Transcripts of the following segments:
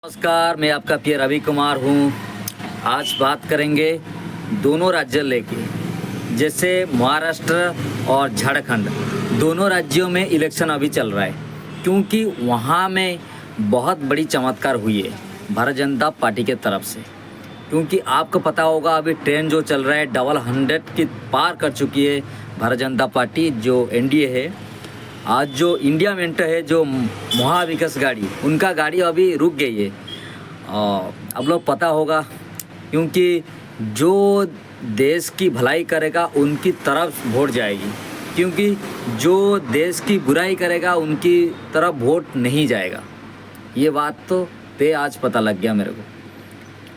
नमस्कार, मैं आपका प्रिय रवि कुमार हूँ। आज बात करेंगे दोनों राज्य लेके, जैसे महाराष्ट्र और झारखंड। दोनों राज्यों में इलेक्शन अभी चल रहा है, क्योंकि वहाँ में बहुत बड़ी चमत्कार हुई है भारतीय जनता पार्टी के तरफ से। क्योंकि आपको पता होगा अभी ट्रेन जो चल रहा है 100 की पार कर चुकी है भारतीय जनता पार्टी, जो एनडीए है। आज जो इंडिया मेंट है, जो महाविकास गाड़ी, उनका गाड़ी अभी रुक गई है। अब लोग पता होगा, क्योंकि जो देश की भलाई करेगा उनकी तरफ वोट जाएगी, क्योंकि जो देश की बुराई करेगा उनकी तरफ वोट नहीं जाएगा। ये बात तो आज पता लग गया मेरे को,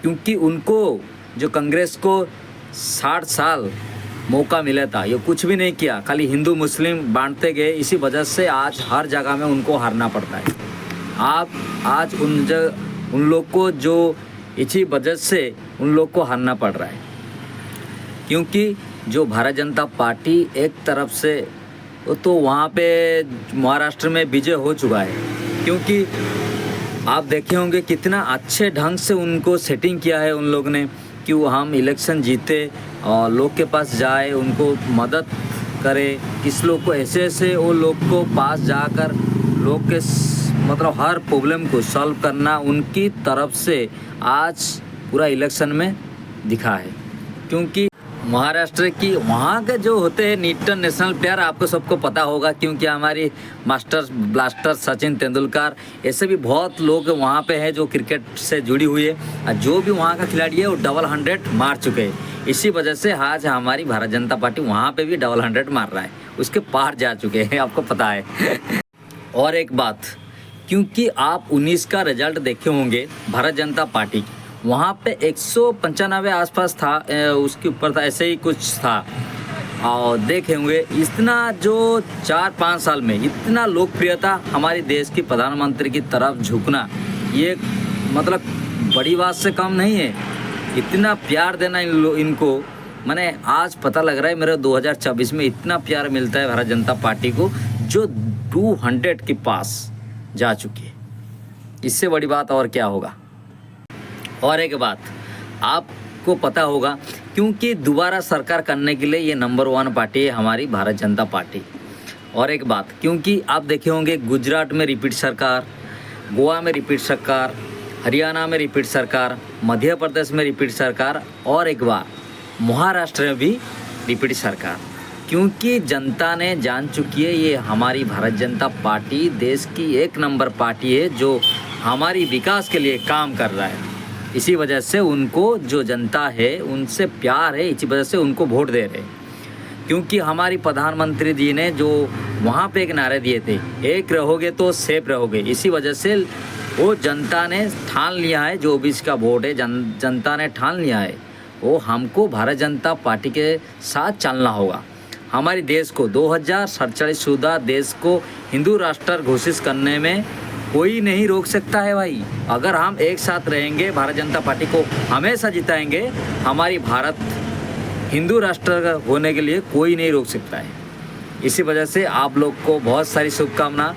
क्योंकि उनको जो कांग्रेस को 60 साल मौका मिला था, ये कुछ भी नहीं किया, खाली हिंदू मुस्लिम बांटते गए। इसी वजह से आज हर जगह में उनको हारना पड़ता है। आप आज उन लोग को जो इसी वजह से उन लोग को हारना पड़ रहा है, क्योंकि जो भारतीय जनता पार्टी एक तरफ से तो वहाँ पे महाराष्ट्र में विजय हो चुका है। क्योंकि आप देखे होंगे कितना अच्छे ढंग से उनको सेटिंग किया है उन लोग ने, कि वो हम इलेक्शन जीते और लोग के पास जाए, उनको मदद करे। किस लोग को ऐसे वो लोग को पास जाकर लोग के मतलब हर प्रॉब्लम को सॉल्व करना उनकी तरफ से आज पूरा इलेक्शन में दिखा है। क्योंकि महाराष्ट्र की वहाँ के जो होते हैं इंटरनेशनल प्लेयर, आपको सबको पता होगा, क्योंकि हमारी मास्टर ब्लास्टर सचिन तेंदुलकर, ऐसे भी बहुत लोग वहाँ पे हैं जो क्रिकेट से जुड़ी हुई है। और जो भी वहाँ का खिलाड़ी है वो 100 मार चुके हैं। इसी वजह से आज हमारी भारतीय जनता पार्टी वहाँ पे भी 100 मार रहा है, उसके पार जा चुके हैं, आपको पता है। और एक बात, क्योंकि आप 19 का रिजल्ट देखे होंगे भारतीय जनता पार्टी की, वहाँ पे 195 आसपास था, उसके ऊपर था, ऐसे ही कुछ था। और देखे होंगे इतना जो 4-5 साल में इतना लोकप्रियता हमारे देश की प्रधानमंत्री की तरफ झुकना, ये मतलब बड़ी बात से कम नहीं है। इतना प्यार देना इनको, मैंने आज पता लग रहा है मेरे 2024 में इतना प्यार मिलता है भारतीय जनता पार्टी को, जो 200 के पास जा चुकी है। इससे बड़ी बात और क्या होगा। और एक बात आपको पता होगा, क्योंकि दोबारा सरकार करने के लिए ये नंबर 1 पार्टी है हमारी भारतीय जनता पार्टी। और एक बात, क्योंकि आप देखे होंगे गुजरात में रिपीट सरकार, गोवा में रिपीट सरकार, हरियाणा में रिपीट सरकार, मध्य प्रदेश में रिपीट सरकार, और एक बार महाराष्ट्र में भी रिपीट सरकार। क्योंकि जनता ने जान चुकी है ये हमारी भारतीय जनता पार्टी देश की 1 नंबर पार्टी है, जो हमारी विकास के लिए काम कर रहा है। इसी वजह से उनको जो जनता है उनसे प्यार है, इसी वजह से उनको वोट दे रहे हैं। क्योंकि हमारी प्रधानमंत्री जी ने जो वहाँ पे एक नारे दिए थे, एक रहोगे तो सेफ रहोगे, इसी वजह से वो जनता ने ठान लिया है, जो भी इसका वोट है जनता ने ठान लिया है, वो हमको भारतीय जनता पार्टी के साथ चलना होगा। हमारे देश को 2047 शुदा देश को हिंदू राष्ट्र घोषित करने में कोई नहीं रोक सकता है भाई। अगर हम एक साथ रहेंगे, भारतीय जनता पार्टी को हमेशा जिताएंगे, हमारी भारत हिंदू राष्ट्र होने के लिए कोई नहीं रोक सकता है। इसी वजह से आप लोग को बहुत सारी शुभकामना,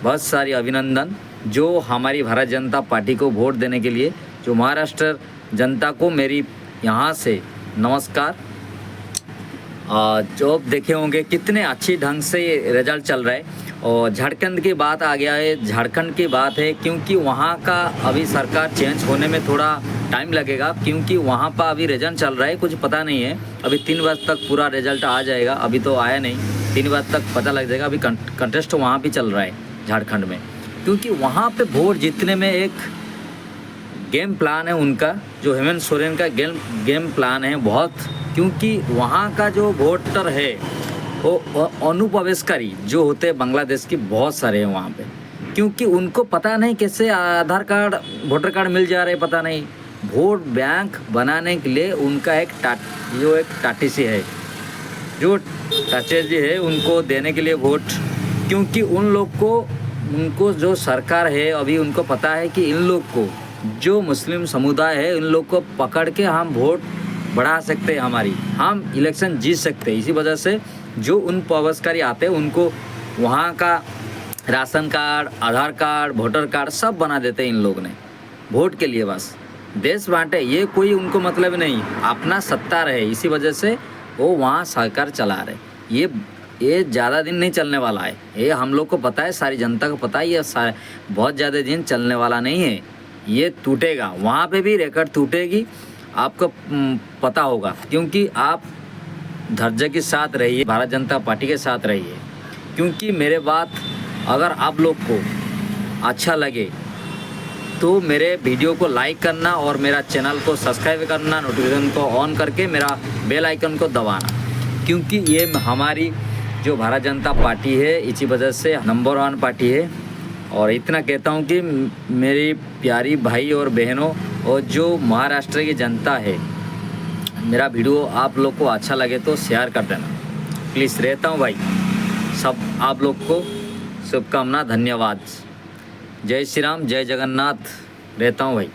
बहुत सारी अभिनंदन, जो हमारी भारतीय जनता पार्टी को वोट देने के लिए। जो महाराष्ट्र जनता को मेरी यहाँ से नमस्कार। जो देखे होंगे कितने अच्छी ढंग से ये रिजल्ट चल रहा है। और झारखंड की बात आ गया है, झारखंड की बात है, क्योंकि वहाँ का अभी सरकार चेंज होने में थोड़ा टाइम लगेगा, क्योंकि वहाँ पर अभी रिजल्ट चल रहा है, कुछ पता नहीं है। अभी 3 बजे तक पूरा रिजल्ट आ जाएगा, अभी तो आया नहीं, 3 बजे तक पता लग जाएगा। अभी कंटेस्ट वहाँ भी चल रहा है झारखंड में, क्योंकि वहाँ पे वोट जीतने में एक गेम प्लान है उनका, जो हेमंत सोरेन का गेम प्लान है बहुत। क्योंकि वहाँ का जो वोटर है वो अनुप्रवेशकारी जो होते हैं बांग्लादेश की बहुत सारे हैं वहाँ पे, क्योंकि उनको पता नहीं कैसे आधार कार्ड वोटर कार्ड मिल जा रहे, पता नहीं। वोट बैंक बनाने के लिए उनका एक टाटीसी है, जो टाचेजी है, उनको देने के लिए वोट। क्योंकि उनको जो सरकार है अभी उनको पता है कि इन लोग को जो मुस्लिम समुदाय है, इन लोग को पकड़ के हम वोट बढ़ा सकते हैं, हम इलेक्शन जीत सकते हैं। इसी वजह से जो उन प्रवेशकारी आते हैं उनको वहाँ का राशन कार्ड, आधार कार्ड, वोटर कार्ड सब बना देते हैं इन लोग ने। वोट के लिए बस देश बांटे, ये कोई उनको मतलब नहीं, अपना सत्ता रहे, इसी वजह से वो वहाँ सरकार चला रहे। ये ज़्यादा दिन नहीं चलने वाला है, ये हम लोग को पता है, सारी जनता को पता है, ये बहुत ज़्यादा दिन चलने वाला नहीं है, ये टूटेगा, वहाँ पे भी रिकॉर्ड टूटेगी, आपको पता होगा, क्योंकि आप धैर्य के साथ रहिए, भारत जनता पार्टी के साथ रहिए। क्योंकि मेरे बात अगर आप लोग को अच्छा लगे तो मेरे वीडियो को लाइक करना और मेरा चैनल को सब्सक्राइब करना, नोटिफिकेशन को ऑन करके मेरा बेल आइकन को दबाना, क्योंकि ये हमारी जो भारत जनता पार्टी है इसी वजह से नंबर 1 पार्टी है। और इतना कहता हूँ कि मेरी प्यारी भाई और बहनों और जो महाराष्ट्र की जनता है, मेरा वीडियो आप लोग को अच्छा लगे तो शेयर कर देना प्लीज़। रहता हूँ भाई, सब आप लोग को शुभकामना, धन्यवाद। जय श्री राम, जय जगन्नाथ। रहता हूँ भाई।